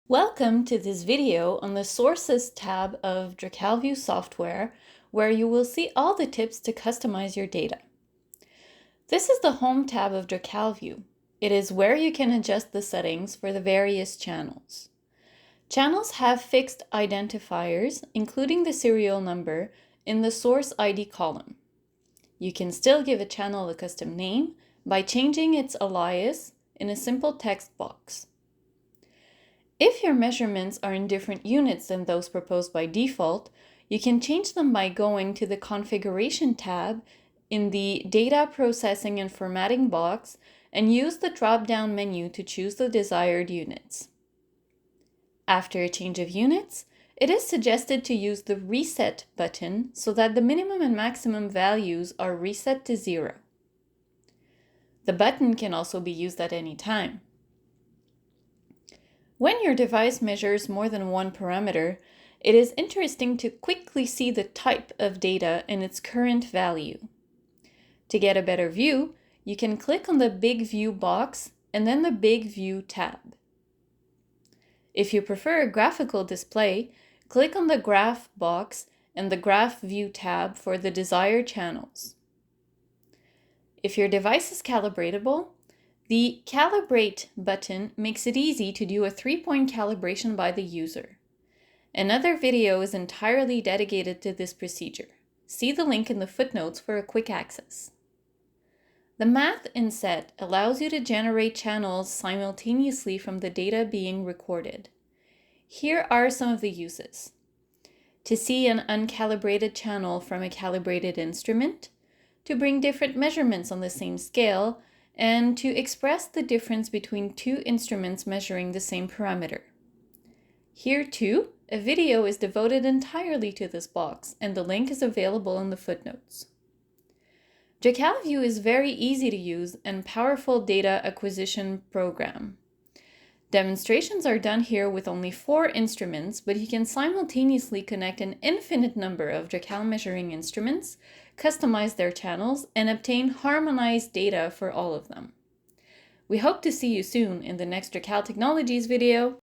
Welcome to this video on the Sources tab of DracalView's software, where you will see all the tips to customize your data. This is the Home tab of DracalView. It is where you can adjust the settings for the various channels. Channels have fixed identifiers, including the serial number, in the Source ID column. You can still give a channel a custom name by changing its alias in a simple text box. If your measurements are in different units than those proposed by default, you can change them by going to the Configuration tab in the Data Processing and Formatting box and use the drop-down menu to choose the desired units. After a change of units, it is suggested to use the Reset button so that the minimum and maximum values are reset to 0. The button can also be used at any time. When your device measures more than one parameter, it is interesting to quickly see the type of data and its current value. To get a better view, you can click on the Big View box and then the Big View tab. If you prefer a graphical display, click on the Graph box and the Graph View tab for the desired channels. If your device is calibratable, the Calibrate button makes it easy to do a 3-point calibration by the user. Another video is entirely dedicated to this procedure. See the link in the footnotes for a quick access. The Math inset allows you to generate channels simultaneously from the data being recorded. Here are some of the uses. To see an uncalibrated channel from a calibrated instrument, to bring different measurements on the same scale, and to express the difference between two instruments measuring the same parameter. Here too, a video is devoted entirely to this box, and the link is available in the footnotes. DracalView is very easy to use and powerful data acquisition program. Demonstrations are done here with only 4 instruments, but you can simultaneously connect an infinite number of Dracal measuring instruments, customize their channels, and obtain harmonized data for all of them. We hope to see you soon in the next Dracal Technologies video.